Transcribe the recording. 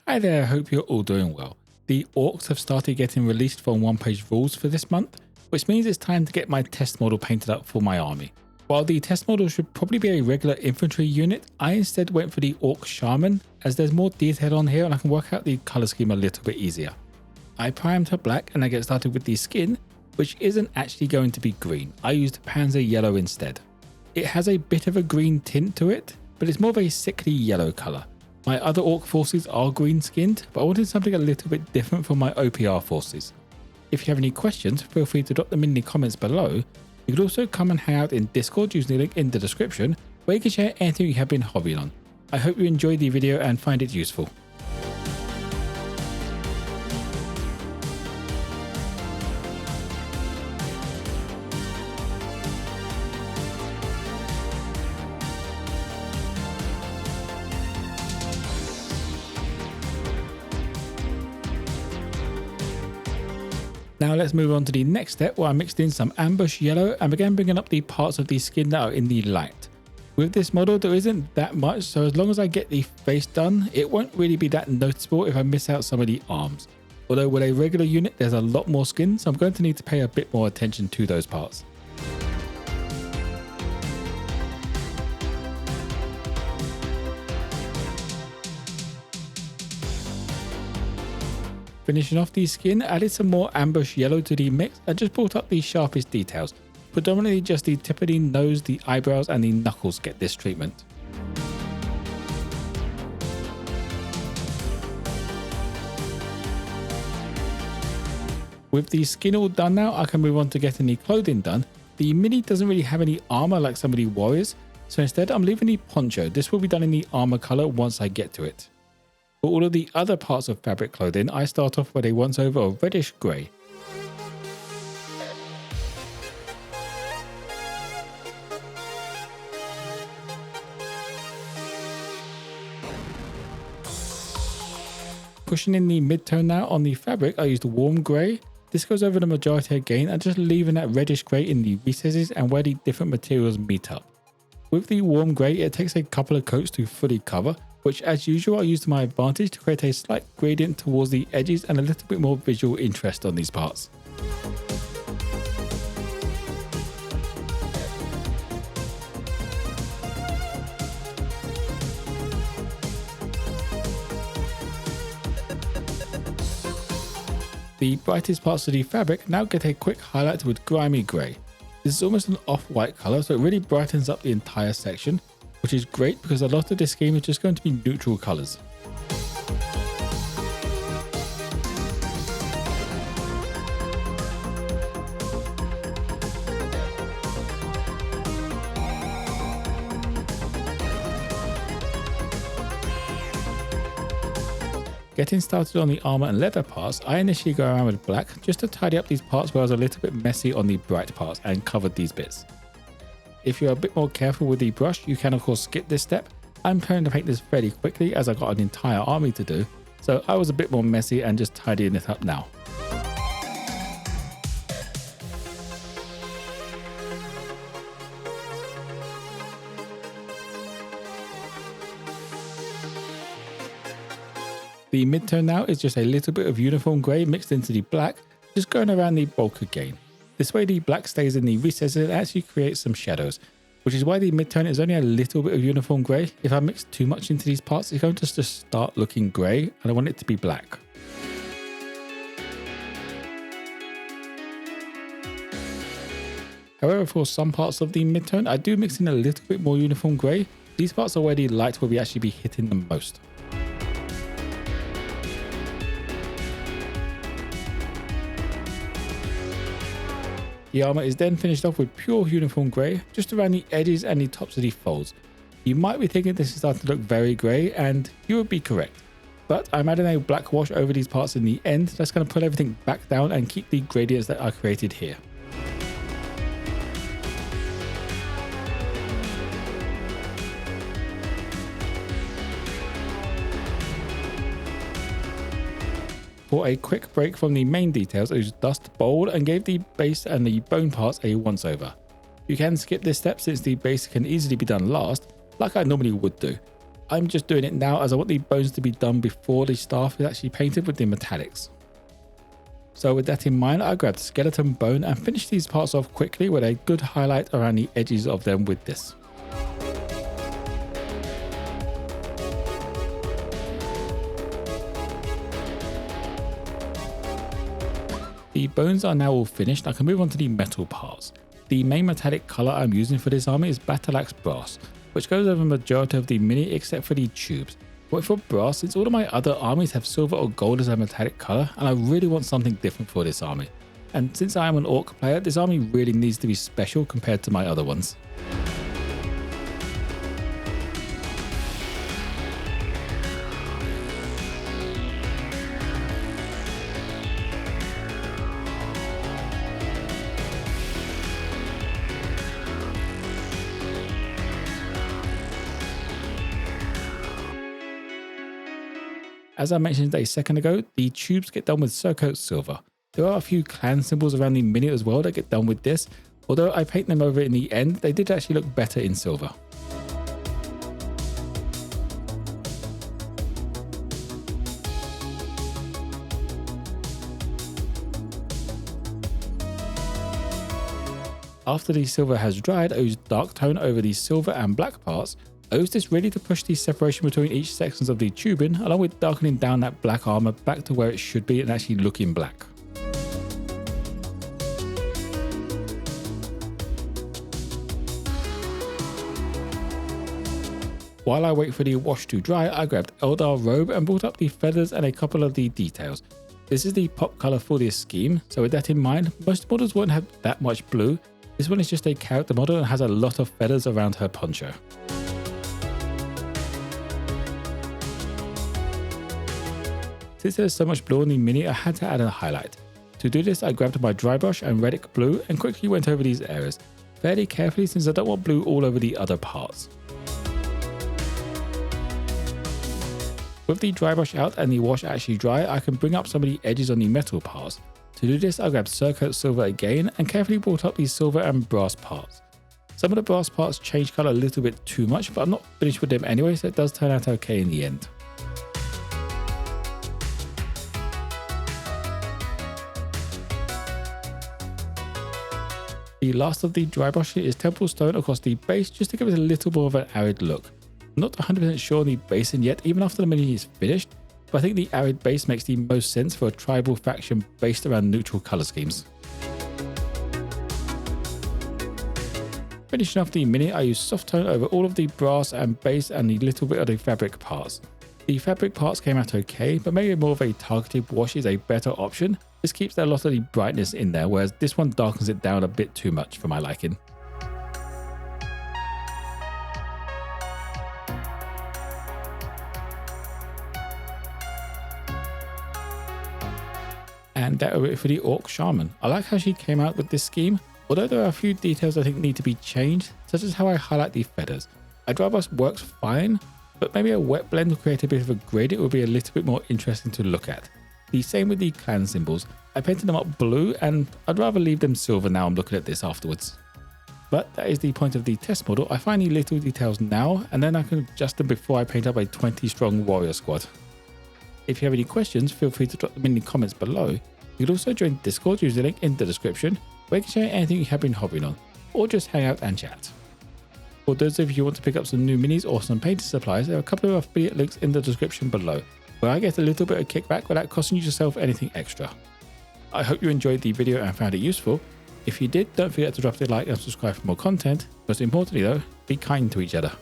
Hi there, hope you're all doing well. The orcs have started getting released from one-page rules for this month, which means it's time to get my test model painted up for my army. While the test model should probably be a regular infantry unit, I instead went for the Orc Shaman, as there's more detail on here and I can work out the colour scheme a little bit easier. I primed her black and I get started with the skin, which isn't actually going to be green. I used Panzer yellow instead. It has a bit of a green tint to it, but it's more of a sickly yellow colour. My other orc forces are green skinned, but I wanted something a little bit different for my OPR forces. If you have any questions, feel free to drop them in the comments below. You could also come and hang out in Discord using the link in the description, where you can share anything you have been hobbying on. I hope you enjoyed the video and find it useful. Now let's move on to the next step, where I mixed in some ambush yellow and began bringing up the parts of the skin that are in the light. With this model there isn't that much, so as long as I get the face done, it won't really be that noticeable if I miss out some of the arms. Although with a regular unit there's a lot more skin, so I'm going to need to pay a bit more attention to those parts. Finishing off the skin, added some more ambush yellow to the mix and just brought up the sharpest details. Predominantly just the tip of the nose, the eyebrows and the knuckles get this treatment. With the skin all done now, I can move on to getting the clothing done. The mini doesn't really have any armor like some of the warriors, so instead I'm leaving the poncho. This will be done in the armor color once I get to it. For all of the other parts of fabric clothing, I start off with a once over of reddish grey. Pushing in the mid-tone now on the fabric, I used warm grey. This goes over the majority again and just leaving that reddish grey in the recesses and where the different materials meet up. With the warm grey, it takes a couple of coats to fully cover, which as usual I use to my advantage to create a slight gradient towards the edges and a little bit more visual interest on these parts. The brightest parts of the fabric now get a quick highlight with grimy grey. This is almost an off-white colour, so it really brightens up the entire section, which is great because a lot of this scheme is just going to be neutral colours. Getting started on the armour and leather parts, I initially go around with black just to tidy up these parts where I was a little bit messy on the bright parts and covered these bits. If you're a bit more careful with the brush, you can of course skip this step. I'm planning to paint this fairly quickly as I got an entire army to do, so I was a bit more messy and just tidying it up now. The mid-tone now is just a little bit of uniform grey mixed into the black, just going around the bulk again. This way the black stays in the recesses and actually creates some shadows, which is why the mid-tone is only a little bit of uniform grey. If I mix too much into these parts, it's going to just start looking grey and I want it to be black. However, for some parts of the mid-tone, I do mix in a little bit more uniform grey. These parts are where the light will actually be hitting the most. The armour is then finished off with pure uniform grey, just around the edges and the tops of the folds. You might be thinking this is starting to look very grey, and you would be correct. But I'm adding a black wash over these parts in the end. That's going to pull everything back down and keep the gradients that I created here. For a quick break from the main details, I used Dust Bowl and gave the base and the bone parts a once over. You can skip this step since the base can easily be done last, like I normally would do. I'm just doing it now as I want the bones to be done before the staff is actually painted with the metallics. So with that in mind, I grabbed skeleton bone and finished these parts off quickly with a good highlight around the edges of them with this. The bones are now all finished. I can move on to the metal parts. The main metallic colour I'm using for this army is Battle Axe Brass, which goes over the majority of the mini except for the tubes. But for brass, since all of my other armies have silver or gold as a metallic colour, and I really want something different for this army. And since I am an orc player, this army really needs to be special compared to my other ones. As I mentioned a second ago, the tubes get done with Surcoat Silver. There are a few clan symbols around the mini as well that get done with this, although I paint them over in the end, they did actually look better in silver. After the silver has dried, I use dark tone over the silver and black parts. I use this really to push the separation between each sections of the tubing, along with darkening down that black armor back to where it should be and actually looking black. While I wait for the wash to dry, I grabbed Eldar robe and brought up the feathers and a couple of the details. This is the pop color for this scheme, so with that in mind, most models won't have that much blue. This one is just a character model and has a lot of feathers around her poncho. Since there's so much blue on the mini, I had to add a highlight. To do this, I grabbed my dry brush and Reddish blue and quickly went over these areas, fairly carefully since I don't want blue all over the other parts. With the dry brush out and the wash actually dry, I can bring up some of the edges on the metal parts. To do this, I grabbed Surcoat Silver again and carefully brought up the silver and brass parts. Some of the brass parts change colour a little bit too much, but I'm not finished with them anyway, so it does turn out okay in the end. The last of the dry brush is Temple Stone across the base just to give it a little more of an arid look. I'm not 100% sure on the basin yet, even after the mini is finished, but I think the arid base makes the most sense for a tribal faction based around neutral colour schemes. Finishing off the mini, I use soft tone over all of the brass and base and the little bit of the fabric parts. The fabric parts came out okay, but maybe more of a targeted wash is a better option. This keeps a lot of the brightness in there, whereas this one darkens it down a bit too much for my liking. And that was it for the Orc Shaman. I like how she came out with this scheme, although there are a few details I think need to be changed, such as how I highlight the feathers. A dry brush works fine, but maybe a wet blend will create a bit of a gradient would be a little bit more interesting to look at. The same with the clan symbols. I painted them up blue and I'd rather leave them silver now I'm looking at this afterwards. But that is the point of the test model. I find the little details now and then I can adjust them before I paint up a 20 strong warrior squad. If you have any questions, feel free to drop them in the comments below. You can also join Discord using the link in the description where you can share anything you have been hobbying on, or just hang out and chat. For those of you who want to pick up some new minis or some painting supplies, there are a couple of affiliate links in the description below, where I get a little bit of kickback without costing yourself anything extra. I hope you enjoyed the video and found it useful. If you did, don't forget to drop a like and subscribe for more content. Most importantly though, be kind to each other.